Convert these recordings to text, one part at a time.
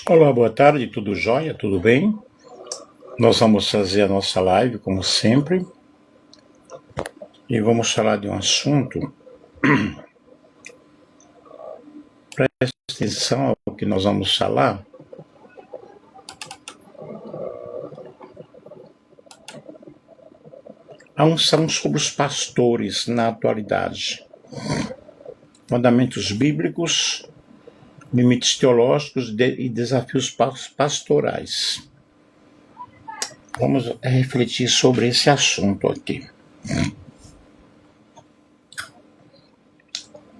Olá, boa tarde, tudo jóia? Tudo bem? Nós vamos fazer a nossa live, como sempre, e vamos falar de um assunto. Preste atenção ao que nós vamos falar. A unção sobre os pastores na atualidade. Fundamentos bíblicos, limites teológicos e desafios pastorais. Vamos refletir sobre esse assunto aqui.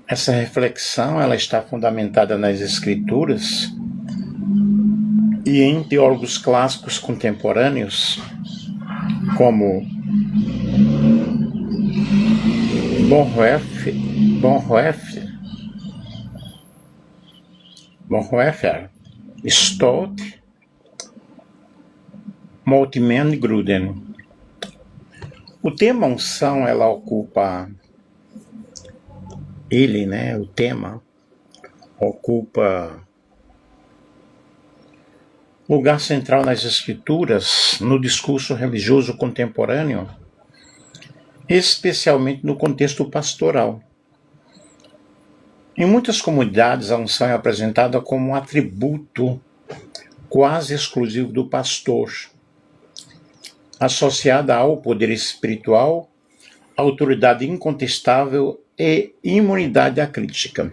Essa reflexão ela está fundamentada nas Escrituras e em teólogos clássicos contemporâneos, como Bonhoeffer, Stott, Moltmann e Gruden. O tema unção, ela ocupa o tema ocupa lugar central nas Escrituras, no discurso religioso contemporâneo, especialmente no contexto pastoral. Em muitas comunidades, a unção é apresentada como um atributo quase exclusivo do pastor, associada ao poder espiritual, autoridade incontestável e imunidade à crítica.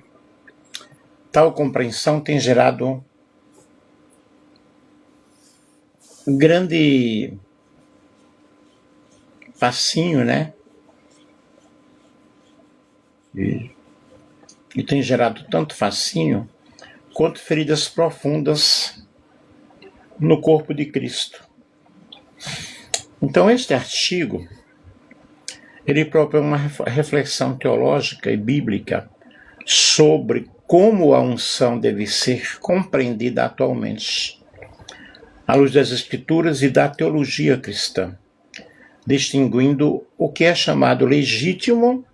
Tal compreensão tem gerado um grande fascínio, E tem gerado tanto fascínio quanto feridas profundas no corpo de Cristo. Então, este artigo ele propõe uma reflexão teológica e bíblica sobre como a unção deve ser compreendida atualmente, à luz das Escrituras e da teologia cristã, distinguindo o que é chamado legítimo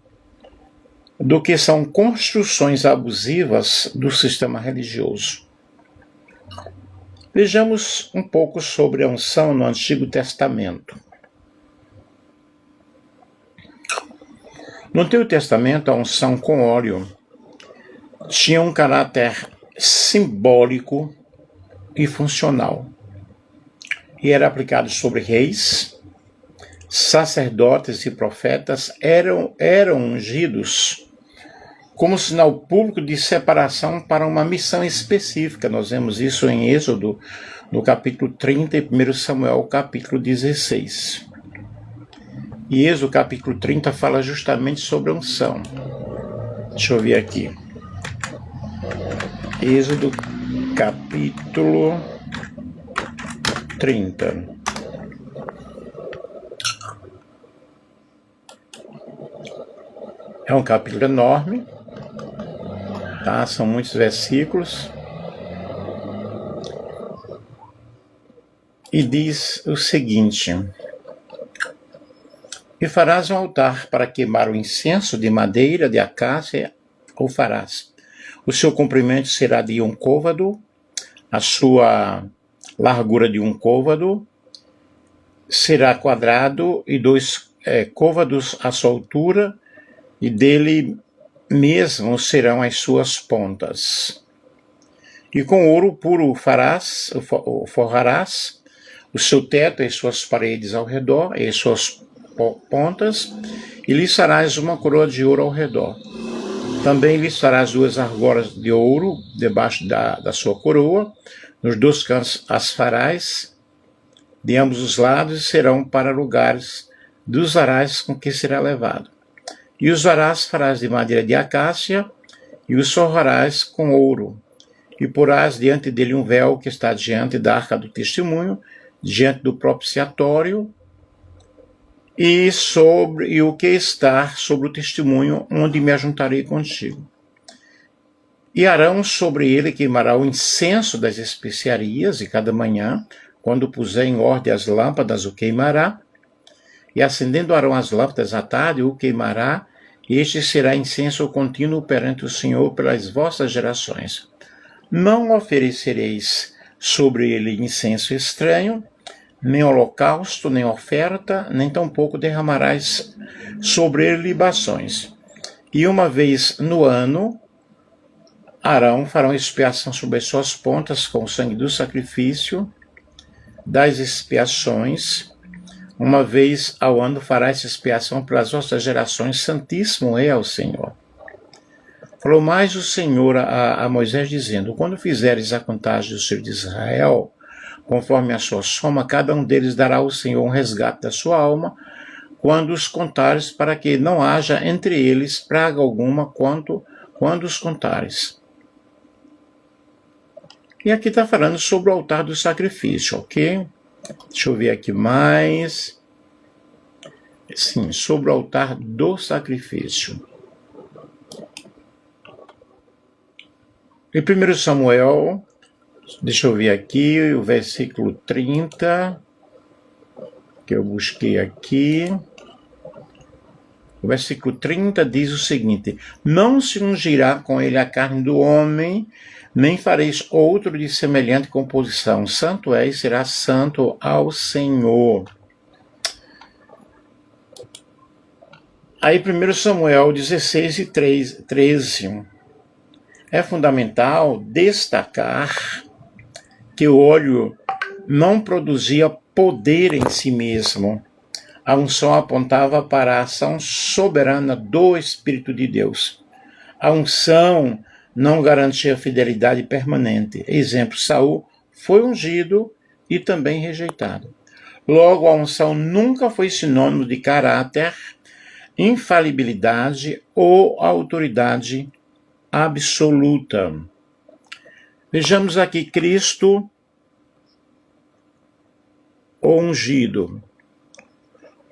do que são construções abusivas do sistema religioso. Vejamos um pouco sobre a unção no Antigo Testamento. No Antigo Testamento, a unção com óleo tinha um caráter simbólico e funcional, e era aplicado sobre reis, sacerdotes e profetas, eram ungidos como sinal público de separação para uma missão específica. Nós vemos isso em Êxodo, no capítulo 30 e 1 Samuel, capítulo 16. E Êxodo, capítulo 30, fala justamente sobre a unção. Deixa eu ver aqui. Êxodo, capítulo 30. É um capítulo enorme, tá? São muitos versículos. E diz o seguinte: E farás um altar para queimar o incenso de madeira de acácia, ou farás. O seu comprimento será de 1 côvado, a sua largura de 1 côvado será quadrado e 2 côvados a sua altura, e dele mesmo serão as suas pontas. E com ouro puro forrarás o seu teto e suas paredes ao redor, e as suas pontas, e lhe farás uma coroa de ouro ao redor. Também lhe farás 2 argolas de ouro debaixo da sua coroa, nos 2 cantos as farás de ambos os lados, e serão para lugares dos varais com que será levado. E os varais farás de madeira de acácia, e os forrarás com ouro, e porás diante dele um véu que está diante da arca do testemunho, diante do propiciatório, e o que está sobre o testemunho, onde me ajuntarei contigo. E Arão sobre ele queimará o incenso das especiarias, e cada manhã, quando puser em ordem as lâmpadas, o queimará. E acendendo Arão as lâmpadas à tarde, o queimará, e este será incenso contínuo perante o Senhor pelas vossas gerações. Não oferecereis sobre ele incenso estranho, nem holocausto, nem oferta, nem tampouco derramarás sobre ele libações. E uma vez no ano, Arão farão expiação sobre as suas pontas com o sangue do sacrifício, das expiações. Uma vez ao ano fará essa expiação pelas vossas gerações, santíssimo é ao Senhor. Falou mais o Senhor a Moisés, dizendo: quando fizeres a contagem dos filhos de Israel, conforme a sua soma, cada um deles dará ao Senhor um resgate da sua alma, quando os contares, para que não haja entre eles praga alguma quando os contares. E aqui está falando sobre o altar do sacrifício, ok? Deixa eu ver aqui mais. Sim, sobre o altar do sacrifício. Em 1 Samuel, deixa eu ver aqui, o versículo 30, que eu busquei aqui. O versículo 30 diz o seguinte: não se ungirá com ele a carne do homem, nem fareis outro de semelhante composição. Santo é e será santo ao Senhor. Aí 1 Samuel 16 e 13. É fundamental destacar que o óleo não produzia poder em si mesmo. A unção apontava para a ação soberana do Espírito de Deus. A unção não garantia fidelidade permanente. Exemplo, Saul foi ungido e também rejeitado. Logo, a unção nunca foi sinônimo de caráter, infalibilidade ou autoridade absoluta. Vejamos aqui Cristo, o ungido.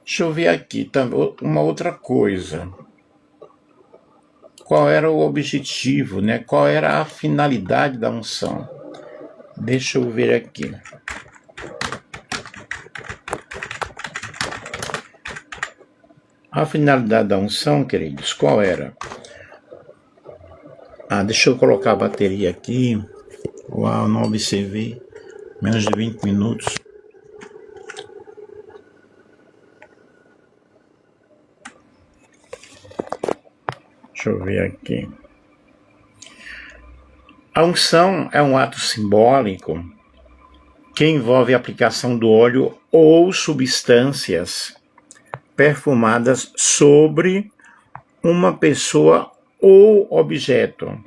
Deixa eu ver aqui uma outra coisa. Qual era o objetivo, né? Qual era a finalidade da unção? Deixa eu ver aqui. A finalidade da unção, queridos, qual era? Deixa eu colocar a bateria aqui. Uau, não observei. Menos de 20 minutos. Deixa eu ver aqui. A unção é um ato simbólico que envolve a aplicação do óleo ou substâncias perfumadas sobre uma pessoa ou objeto.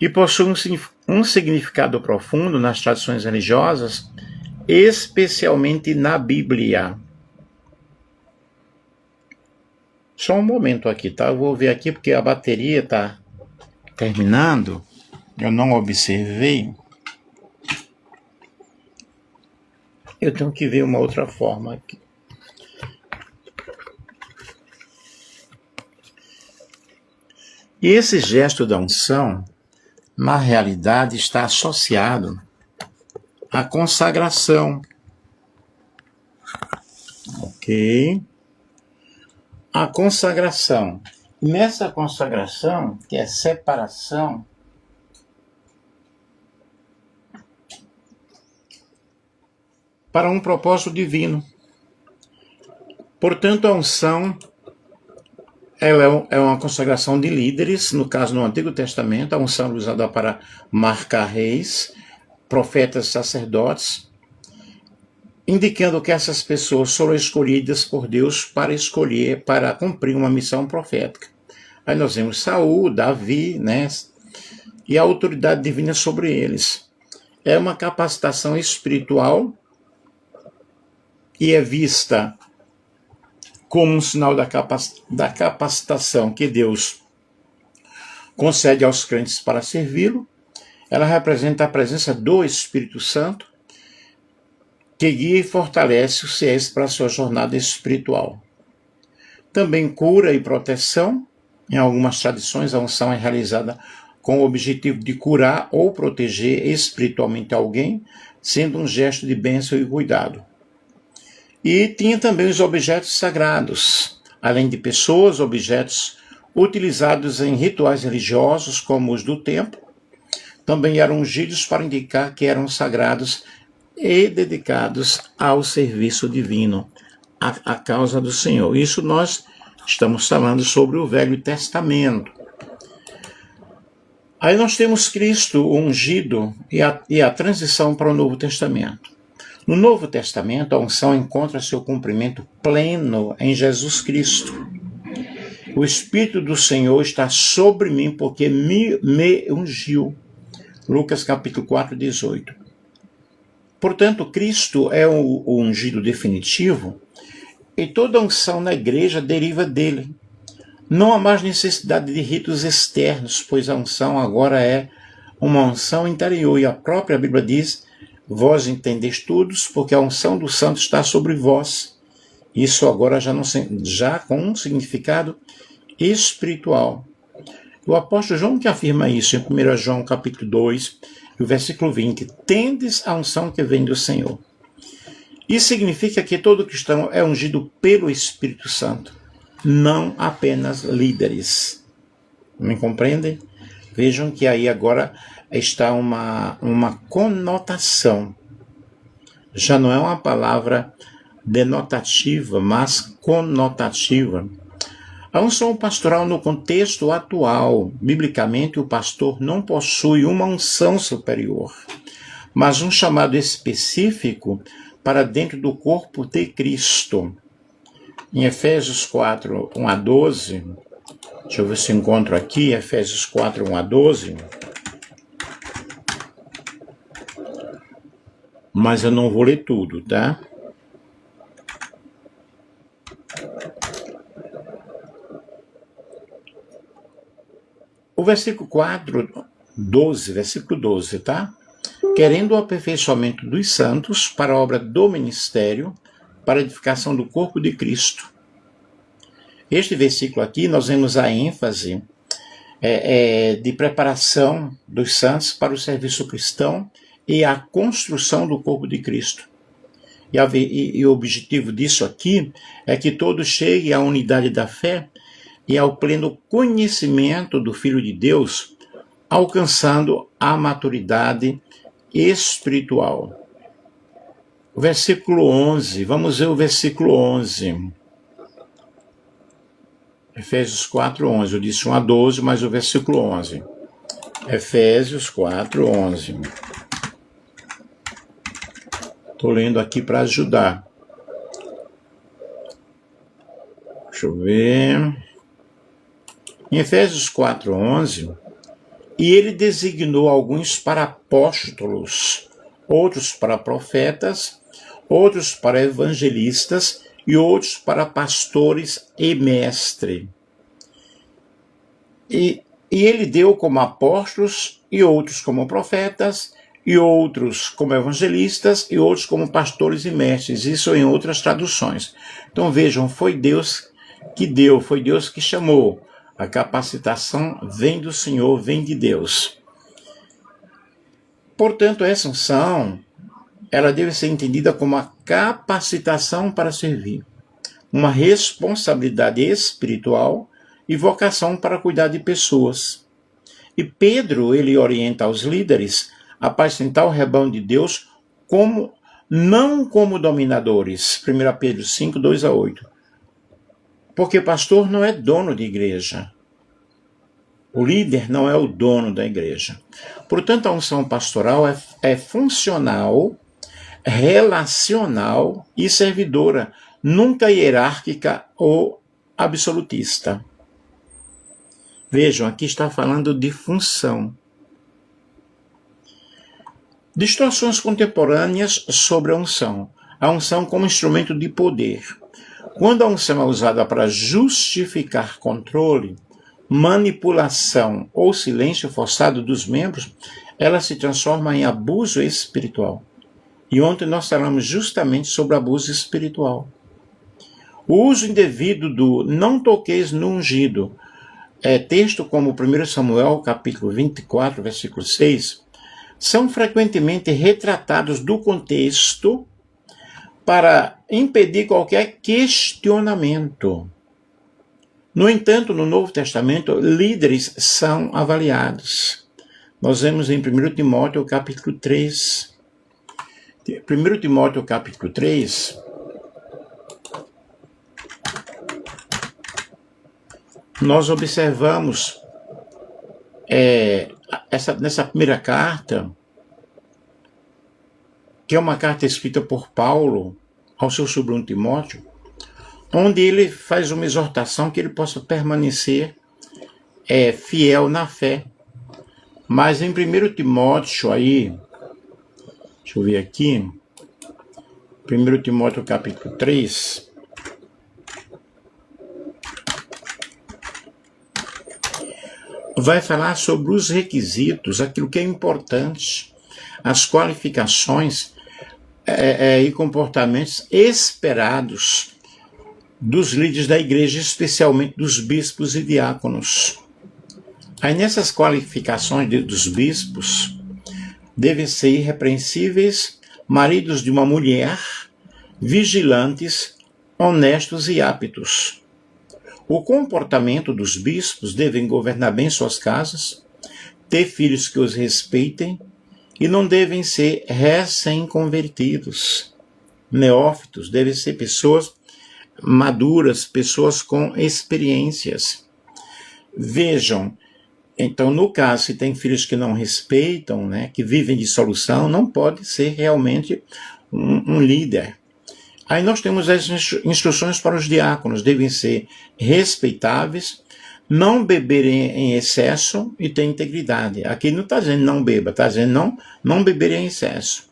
E possui um significado profundo nas tradições religiosas, especialmente na Bíblia. Só um momento aqui, tá? Eu vou ver aqui porque a bateria está terminando. Eu não observei. Eu tenho que ver uma outra forma aqui. E esse gesto da unção, na realidade, está associado à consagração. Ok? A consagração. Nessa consagração, que é separação, para um propósito divino. Portanto, a unção ela é uma consagração de líderes, no caso no Antigo Testamento, a unção era usada para marcar reis, profetas, sacerdotes, indicando que essas pessoas foram escolhidas por Deus para cumprir uma missão profética. Aí nós vemos Saul, Davi, né, e a autoridade divina sobre eles. É uma capacitação espiritual e é vista como um sinal da capacitação que Deus concede aos crentes para servi-lo. Ela representa a presença do Espírito Santo, que guia e fortalece os fiéis para a sua jornada espiritual. Também cura e proteção. Em algumas tradições, a unção é realizada com o objetivo de curar ou proteger espiritualmente alguém, sendo um gesto de bênção e cuidado. E tinha também os objetos sagrados, além de pessoas, objetos utilizados em rituais religiosos, como os do templo, também eram ungidos para indicar que eram sagrados e dedicados ao serviço divino, à causa do Senhor. Isso nós estamos falando sobre o Velho Testamento. Aí nós temos Cristo ungido e a transição para o Novo Testamento. No Novo Testamento, a unção encontra seu cumprimento pleno em Jesus Cristo. O Espírito do Senhor está sobre mim porque me ungiu. Lucas capítulo 4, 18. Portanto, Cristo é o ungido definitivo e toda unção na igreja deriva dele. Não há mais necessidade de ritos externos, pois a unção agora é uma unção interior. E a própria Bíblia diz, vós entendeis tudo, porque a unção do santo está sobre vós. Isso agora já com um significado espiritual. O apóstolo João que afirma isso em 1 João capítulo 2, o versículo 20. Tendes a unção que vem do Senhor. Isso significa que todo cristão é ungido pelo Espírito Santo, não apenas líderes. Me compreendem? Vejam que aí agora está uma conotação. Já não é uma palavra denotativa, mas conotativa. A unção pastoral no contexto atual, biblicamente, o pastor não possui uma unção superior, mas um chamado específico para dentro do corpo de Cristo. Em Efésios 4, 1 a 12, deixa eu ver se encontro aqui, Efésios 4, 1 a 12, mas eu não vou ler tudo, tá? O versículo 4, 12, versículo 12, tá? Querendo o aperfeiçoamento dos santos para a obra do ministério, para a edificação do corpo de Cristo. Este versículo aqui, nós vemos a ênfase de preparação dos santos para o serviço cristão e a construção do corpo de Cristo. E o objetivo disso aqui é que todos cheguem à unidade da fé e ao pleno conhecimento do Filho de Deus, alcançando a maturidade espiritual. O versículo 11, vamos ver o versículo 11. Efésios 4, 11. Eu disse 1 a 12, mas o versículo 11. Efésios 4, 11. Estou lendo aqui para ajudar. Deixa eu ver. Em Efésios 4, 11, e ele designou alguns para apóstolos, outros para profetas, outros para evangelistas e outros para pastores e mestres. E ele deu como apóstolos, e outros como profetas, e outros como evangelistas, e outros como pastores e mestres. Isso em outras traduções. Então vejam, foi Deus que deu, foi Deus que chamou. A capacitação vem do Senhor, vem de Deus. Portanto, essa unção, ela deve ser entendida como a capacitação para servir, uma responsabilidade espiritual e vocação para cuidar de pessoas. E Pedro, ele orienta aos líderes a apacentar o rebanho de Deus não como dominadores. 1 Pedro 5, 2 a 8. Porque pastor não é dono de igreja. O líder não é o dono da igreja. Portanto, a unção pastoral é funcional, relacional e servidora, nunca hierárquica ou absolutista. Vejam, aqui está falando de função. Distorções contemporâneas sobre a unção. A unção como instrumento de poder. Quando a unção é usada para justificar controle, manipulação ou silêncio forçado dos membros, ela se transforma em abuso espiritual. E ontem nós falamos justamente sobre abuso espiritual. O uso indevido do não toqueis no ungido, texto como 1 Samuel, capítulo 24, versículo 6, são frequentemente retratados do contexto para impedir qualquer questionamento. No entanto, no Novo Testamento, líderes são avaliados. nós vemos em 1 Timóteo capítulo 3. 1 Timóteo capítulo 3, nós observamos nessa primeira carta, que é uma carta escrita por Paulo ao seu sobrinho Timóteo, onde ele faz uma exortação que ele possa permanecer fiel na fé. Mas em 1 Timóteo aí, deixa eu ver aqui, 1 Timóteo capítulo 3, vai falar sobre os requisitos, aquilo que é importante, as qualificações e comportamentos esperados dos líderes da igreja, especialmente dos bispos e diáconos. Aí nessas qualificações dos bispos, devem ser irrepreensíveis, maridos de uma mulher, vigilantes, honestos e aptos. O comportamento dos bispos devem governar bem suas casas, ter filhos que os respeitem e não devem ser recém-convertidos. Neófitos devem ser pessoas maduras, pessoas com experiências. Vejam, então no caso, se tem filhos que não respeitam, né, que vivem de dissolução, não pode ser realmente um líder. Aí nós temos as instruções para os diáconos, devem ser respeitáveis, não beber em excesso e ter integridade. Aqui não está dizendo não beba, está dizendo não beber em excesso.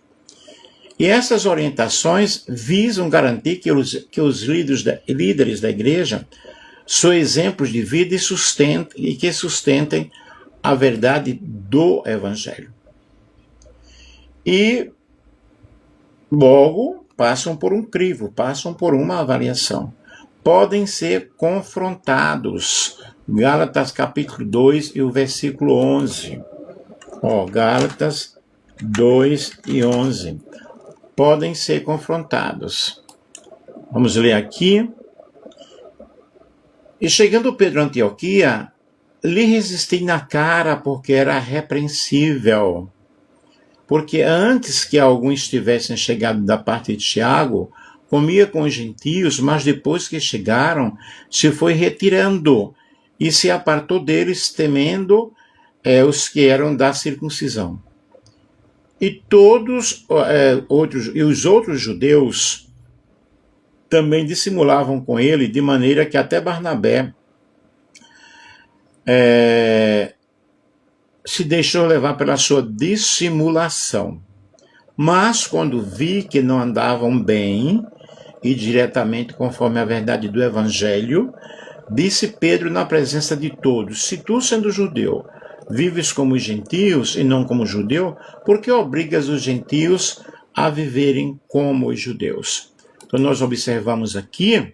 E essas orientações visam garantir que os líderes da igreja são exemplos de vida e que sustentem a verdade do Evangelho. E logo passam por um crivo, passam por uma avaliação. Podem ser confrontados. Gálatas capítulo 2 e o versículo 11. Gálatas 2 e 11. Podem ser confrontados. Vamos ler aqui. E chegando Pedro a Antioquia, lhe resisti na cara porque era repreensível. Porque antes que alguns tivessem chegado da parte de Tiago, comia com os gentios, mas depois que chegaram, se foi retirando e se apartou deles, temendo os que eram da circuncisão. E os outros judeus também dissimulavam com ele, de maneira que até Barnabé se deixou levar pela sua dissimulação. Mas quando vi que não andavam bem e diretamente conforme a verdade do Evangelho, disse Pedro na presença de todos: se tu, sendo judeu, vives como os gentios e não como judeu, por que obrigas os gentios a viverem como os judeus? Então nós observamos aqui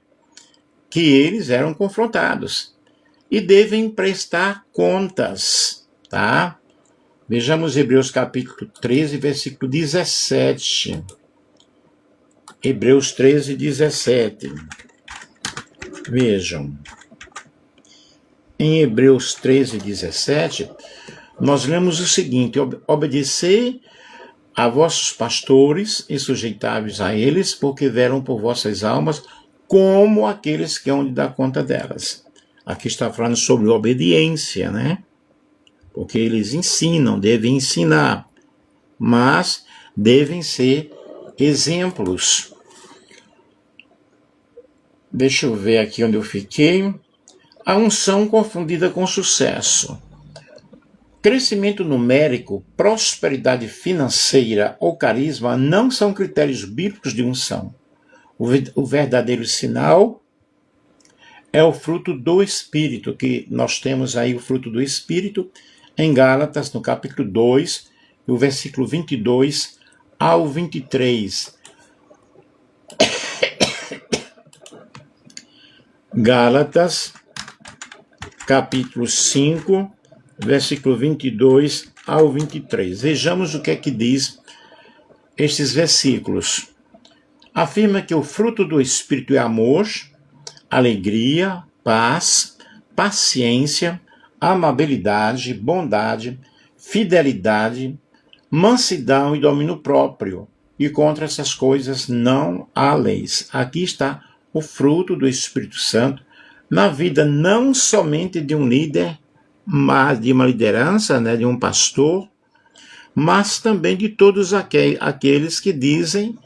que eles eram confrontados e devem prestar contas, tá? Vejamos Hebreus capítulo 13, versículo 17. Hebreus 13, 17. Vejam. Em Hebreus 13, 17, nós lemos o seguinte: obedecei a vossos pastores e sujeitáveis a eles, porque velam por vossas almas como aqueles que hão de dar conta delas. Aqui está falando sobre obediência, né? Porque eles ensinam, devem ensinar, mas devem ser exemplos. Deixa eu ver aqui onde eu fiquei. A unção confundida com sucesso. Crescimento numérico, prosperidade financeira ou carisma não são critérios bíblicos de unção. O verdadeiro sinal é o fruto do Espírito, que nós temos aí o fruto do Espírito em Gálatas, no capítulo 2, o versículo 22 ao 23. Gálatas, capítulo 5, versículo 22 ao 23. Vejamos o que é que diz estes versículos. Afirma que o fruto do Espírito é amor, alegria, paz, paciência, amabilidade, bondade, fidelidade, mansidão e domínio próprio. E contra essas coisas não há leis. Aqui está o fruto do Espírito Santo na vida não somente de um líder, mas de uma liderança, né, de um pastor, mas também de todos aqueles que dizem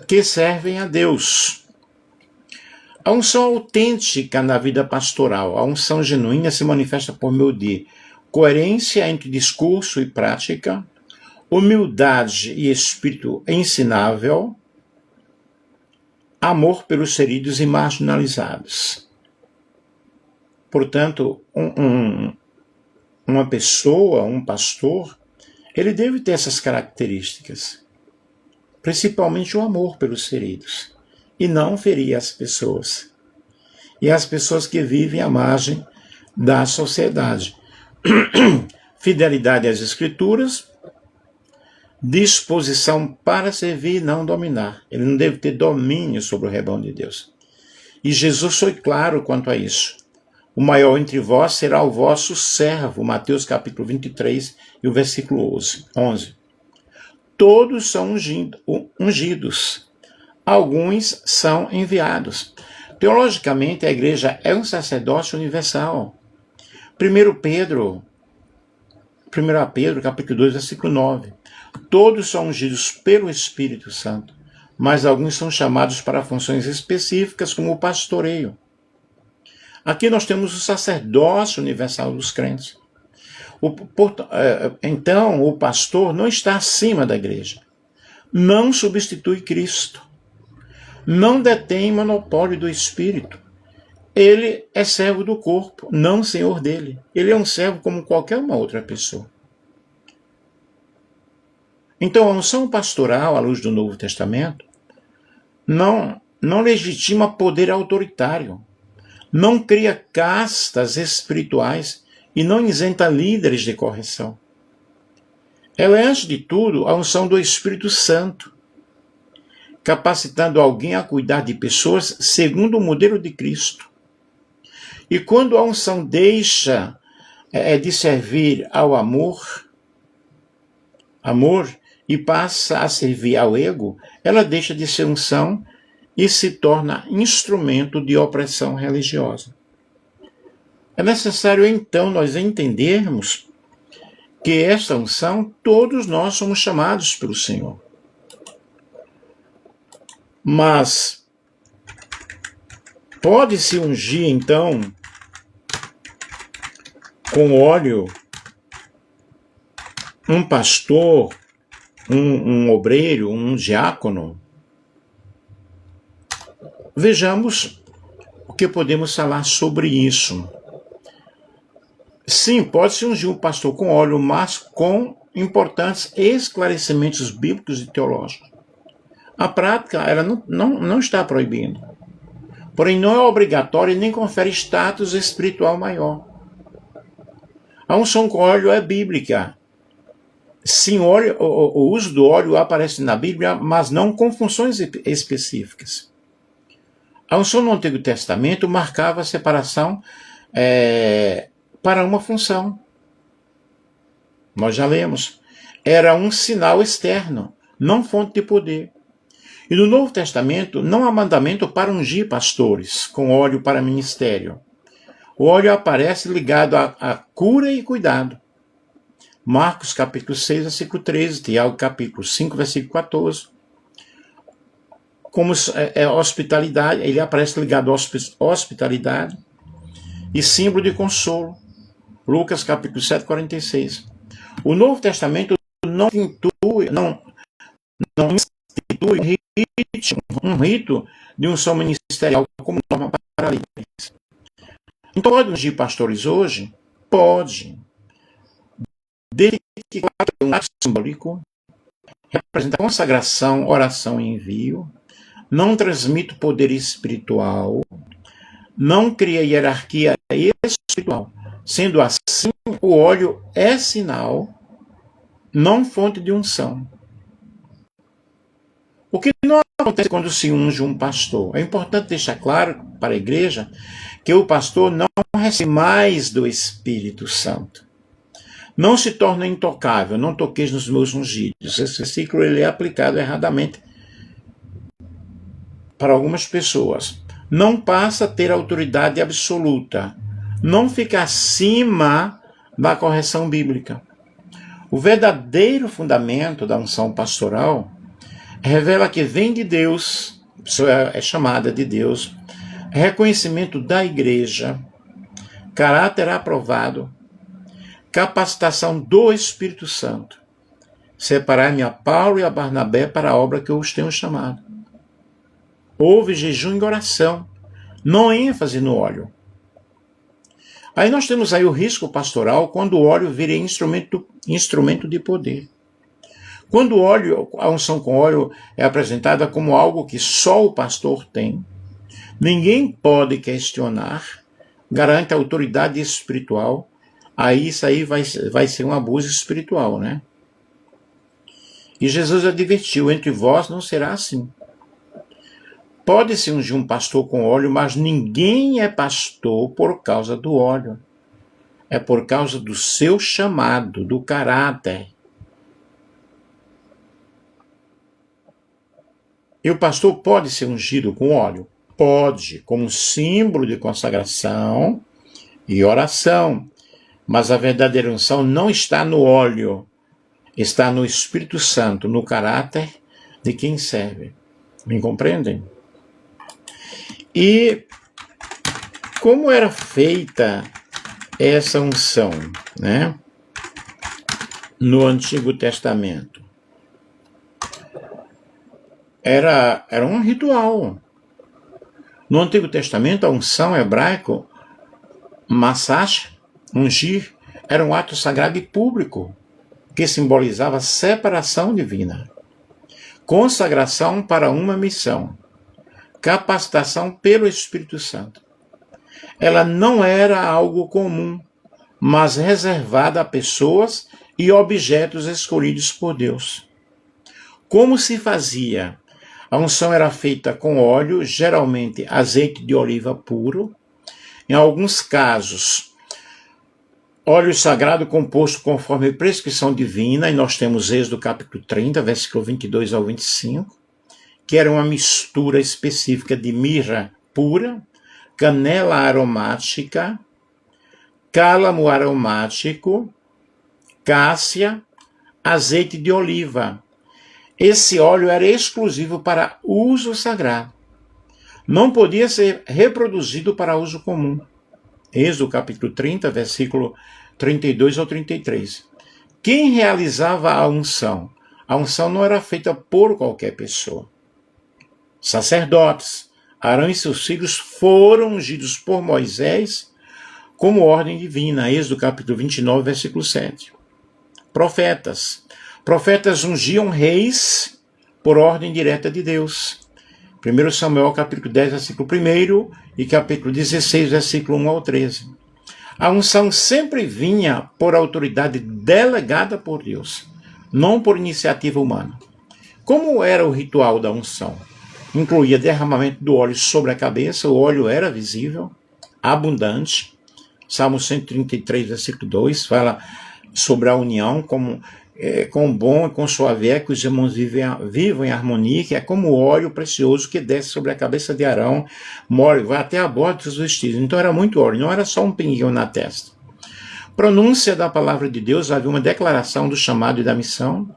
que servem a Deus. A unção autêntica na vida pastoral, a unção genuína se manifesta por meio de coerência entre discurso e prática, humildade e espírito ensinável, amor pelos feridos e marginalizados. Portanto, uma pessoa, um pastor, ele deve ter essas características, principalmente o amor pelos feridos, e não ferir as pessoas, e as pessoas que vivem à margem da sociedade. Fidelidade às Escrituras, disposição para servir e não dominar. Ele não deve ter domínio sobre o rebanho de Deus. E Jesus foi claro quanto a isso. O maior entre vós será o vosso servo. Mateus capítulo 23 e o versículo 11. Todos são ungidos. Alguns são enviados. Teologicamente, a igreja é um sacerdócio universal. 1 Pedro, capítulo 2, versículo 9. Todos são ungidos pelo Espírito Santo, mas alguns são chamados para funções específicas, como o pastoreio. Aqui nós temos o sacerdócio universal dos crentes. Então, o pastor não está acima da igreja. Não substitui Cristo. Não detém monopólio do Espírito. Ele é servo do corpo, não senhor dele. Ele é um servo como qualquer uma outra pessoa. Então, a unção pastoral, à luz do Novo Testamento, não legitima poder autoritário, não cria castas espirituais e não isenta líderes de correção. Ela é, antes de tudo, a unção do Espírito Santo, capacitando alguém a cuidar de pessoas segundo o modelo de Cristo. E quando a unção deixa de servir ao amor e passa a servir ao ego, ela deixa de ser unção e se torna instrumento de opressão religiosa. É necessário, então, nós entendermos que esta unção, todos nós somos chamados pelo Senhor. Mas pode-se ungir, então, com óleo, um pastor, um obreiro, um diácono? Vejamos o que podemos falar sobre isso. Sim, pode-se ungir um pastor com óleo, mas com importantes esclarecimentos bíblicos e teológicos. A prática, ela não está proibindo. Porém, não é obrigatória e nem confere status espiritual maior. A unção com óleo é bíblica. Sim, o uso do óleo aparece na Bíblia, mas não com funções específicas. A unção no Antigo Testamento marcava a separação para uma função. Nós já lemos. Era um sinal externo, não fonte de poder. E no Novo Testamento não há mandamento para ungir pastores com óleo para ministério. O óleo aparece ligado a cura e cuidado. Marcos capítulo 6, versículo 13, Tiago capítulo 5, versículo 14. Como hospitalidade, ele aparece ligado à hospitalidade e símbolo de consolo. Lucas capítulo 7, 46. O Novo Testamento não institui um rito de unção ministerial como norma para líderes. Então, pode ungir pastores hoje? Pode. Desde que é um ato simbólico, representa consagração, oração e envio, não transmite poder espiritual, não cria hierarquia espiritual. Sendo assim, o óleo é sinal, não fonte de unção. O que não acontece quando se unge um pastor? É importante deixar claro para a igreja que o pastor não recebe mais do Espírito Santo. Não se torna intocável, não toqueis nos meus ungidos. Esse versículo ele é aplicado erradamente para algumas pessoas. Não passa a ter autoridade absoluta. Não fica acima da correção bíblica. O verdadeiro fundamento da unção pastoral revela que vem de Deus, a pessoa é chamada de Deus, reconhecimento da igreja, caráter aprovado, capacitação do Espírito Santo. Separai-me a Paulo e a Barnabé para a obra que eu os tenho chamado. Houve jejum e oração, não ênfase no óleo. Aí nós temos aí o risco pastoral quando o óleo vira instrumento de poder. Quando o óleo, a unção com óleo é apresentada como algo que só o pastor tem, ninguém pode questionar, garante autoridade espiritual, aí isso aí vai ser um abuso espiritual, né? E Jesus advertiu, entre vós não será assim. Pode-se ungir um pastor com óleo, mas ninguém é pastor por causa do óleo. É por causa do seu chamado, do caráter. E o pastor pode ser ungido com óleo? Pode, como símbolo de consagração e oração. Mas a verdadeira unção não está no óleo, está no Espírito Santo, no caráter de quem serve. Me compreendem? E como era feita essa unção, né? No Antigo Testamento? Era um ritual. No Antigo Testamento, a unção hebraico, massash, ungir, era um ato sagrado e público, que simbolizava separação divina, consagração para uma missão, capacitação pelo Espírito Santo. Ela não era algo comum, mas reservada a pessoas e objetos escolhidos por Deus. Como se fazia? A unção era feita com óleo, geralmente azeite de oliva puro. Em alguns casos, óleo sagrado composto conforme prescrição divina, e nós temos Êxodo capítulo 30, versículo 22 ao 25, que era uma mistura específica de mirra pura, canela aromática, cálamo aromático, cássia, azeite de oliva. Esse óleo era exclusivo para uso sagrado. Não podia ser reproduzido para uso comum. Êxodo capítulo 30, versículo 32 ao 33. Quem realizava a unção? A unção não era feita por qualquer pessoa. Sacerdotes, Arão e seus filhos foram ungidos por Moisés como ordem divina. Êxodo capítulo 29, versículo 7. Profetas ungiam reis por ordem direta de Deus. 1 Samuel capítulo 10, versículo 1 e capítulo 16, versículo 1 ao 13. A unção sempre vinha por autoridade delegada por Deus, não por iniciativa humana. Como era o ritual da unção? Incluía derramamento do óleo sobre a cabeça, o óleo era visível, abundante. Salmo 133, versículo 2, fala sobre a união, como quão bom e quão suave é que os irmãos vivam em harmonia, que é como o óleo precioso que desce sobre a cabeça de Arão, vai até a borda dos vestidos. Então era muito óleo, não era só um pinguinho na testa. Pronúncia da palavra de Deus, havia uma declaração do chamado e da missão,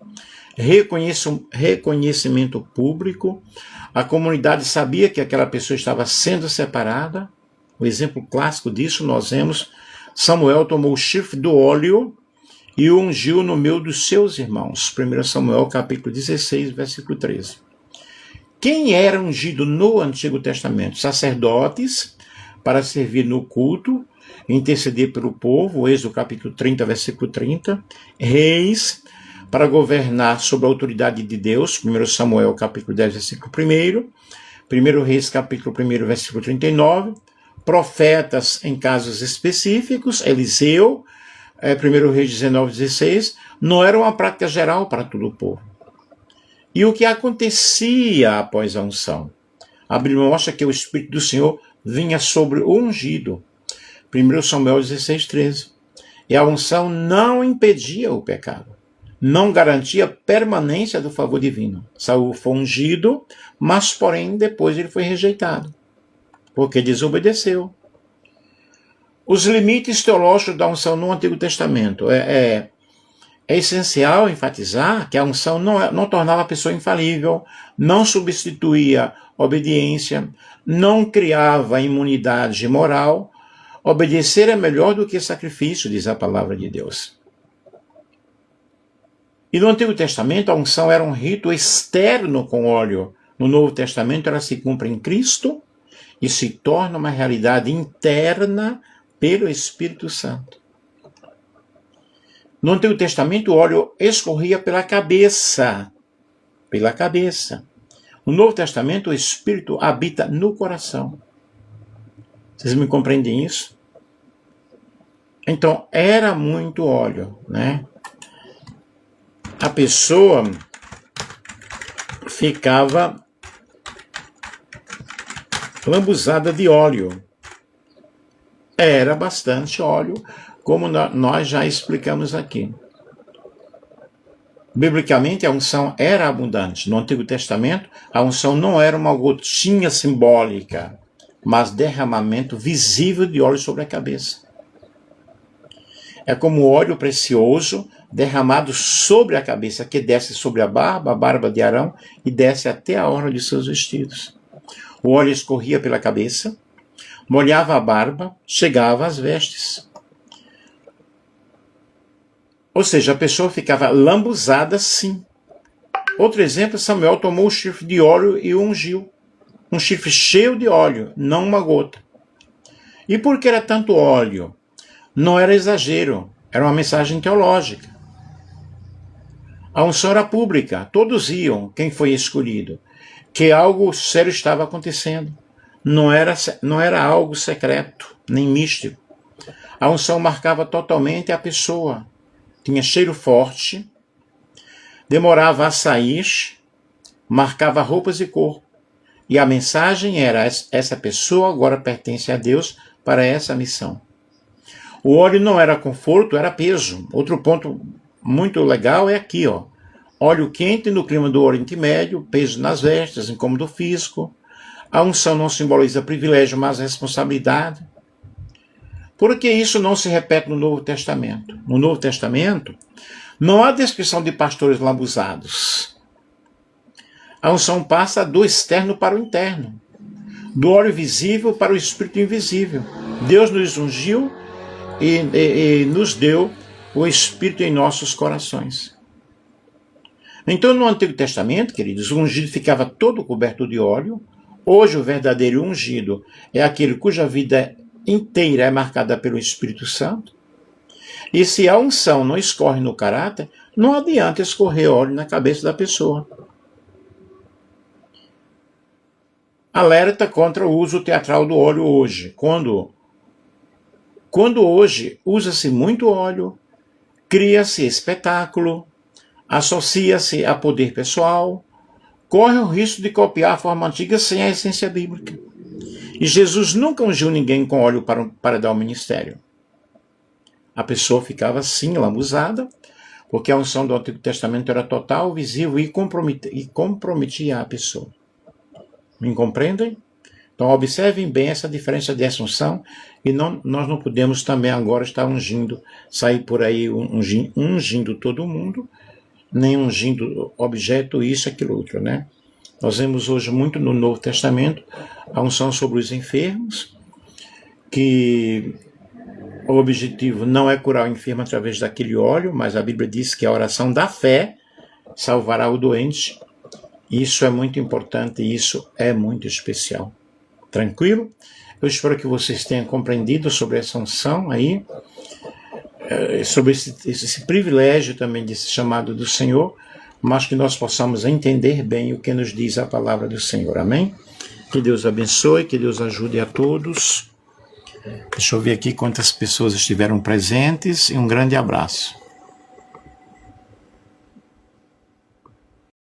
reconhecimento público, a comunidade sabia que aquela pessoa estava sendo separada. O exemplo clássico disso nós vemos, Samuel tomou o chifre do óleo e o ungiu no meio dos seus irmãos. 1 Samuel capítulo 16, versículo 13. Quem era ungido no Antigo Testamento? Sacerdotes, para servir no culto, interceder pelo povo, Êxodo capítulo 30, versículo 30. Reis, para governar sob a autoridade de Deus, 1 Samuel capítulo 10, versículo 1. 1 Reis capítulo 1, versículo 39. Profetas em casos específicos, Eliseu, 1 Reis 19, 16, não era uma prática geral para todo o povo. E o que acontecia após a unção? A Bíblia mostra que o Espírito do Senhor vinha sobre o ungido. 1 Samuel 16, 13. E a unção não impedia o pecado. Não garantia a permanência do favor divino. Saul foi ungido, mas porém depois ele foi rejeitado, porque desobedeceu. Os limites teológicos da unção no Antigo Testamento. É essencial enfatizar que a unção não tornava a pessoa infalível, não substituía obediência, não criava imunidade moral. Obedecer é melhor do que sacrifício, diz a palavra de Deus. E no Antigo Testamento a unção era um rito externo com óleo. No Novo Testamento ela se cumpre em Cristo e se torna uma realidade interna pelo Espírito Santo. No Antigo Testamento o óleo escorria pela cabeça. No Novo Testamento o Espírito habita no coração. Vocês me compreendem isso? Então era muito óleo, né? A pessoa ficava lambuzada de óleo. Era bastante óleo, como nós já explicamos aqui. Biblicamente, a unção era abundante. No Antigo Testamento, a unção não era uma gotinha simbólica, mas derramamento visível de óleo sobre a cabeça. É como óleo precioso derramado sobre a cabeça, que desce sobre a barba de Arão, e desce até a orla de seus vestidos. O óleo escorria pela cabeça, molhava a barba, chegava às vestes. Ou seja, a pessoa ficava lambuzada sim. Outro exemplo, Samuel tomou o chifre de óleo e o ungiu. Um chifre cheio de óleo, não uma gota. E por que era tanto óleo? Não era exagero, era uma mensagem teológica. A unção era pública, todos iam, quem foi escolhido, que algo sério estava acontecendo. Não era algo secreto, nem místico. A unção marcava totalmente a pessoa. Tinha cheiro forte, demorava a sair, marcava roupas e corpo. E a mensagem era: essa pessoa agora pertence a Deus para essa missão. O óleo não era conforto, era peso. Outro ponto muito legal é aqui, ó. Óleo quente no clima do Oriente Médio, peso nas vestes, incômodo físico. A unção não simboliza privilégio, mas responsabilidade. Por que isso não se repete no Novo Testamento? No Novo Testamento, não há descrição de pastores lambuzados. A unção passa do externo para o interno, do óleo visível para o espírito invisível. Deus nos ungiu e nos deu o Espírito em nossos corações. Então, no Antigo Testamento, queridos, o ungido ficava todo coberto de óleo. Hoje, o verdadeiro ungido é aquele cuja vida inteira é marcada pelo Espírito Santo. E se a unção não escorre no caráter, não adianta escorrer óleo na cabeça da pessoa. Alerta contra o uso teatral do óleo hoje. Quando hoje usa-se muito óleo, cria-se espetáculo, associa-se a poder pessoal, corre o risco de copiar a forma antiga sem a essência bíblica. E Jesus nunca ungiu ninguém com óleo para dar o ministério. A pessoa ficava assim, lambuzada, porque a unção do Antigo Testamento era total, visível e comprometia a pessoa. Me compreendem? Então observem bem essa diferença de unção, e nós não podemos também agora estar ungindo, sair por aí ungindo todo mundo, nem ungindo objeto, isso, aquilo, outro, né? Nós vemos hoje muito no Novo Testamento a unção sobre os enfermos, que o objetivo não é curar o enfermo através daquele óleo, mas a Bíblia diz que a oração da fé salvará o doente. Isso é muito importante e isso é muito especial. Tranquilo? Eu espero que vocês tenham compreendido sobre essa unção aí, sobre esse privilégio também desse chamado do Senhor, mas que nós possamos entender bem o que nos diz a palavra do Senhor. Amém? Que Deus abençoe, que Deus ajude a todos. Deixa eu ver aqui quantas pessoas estiveram presentes e um grande abraço.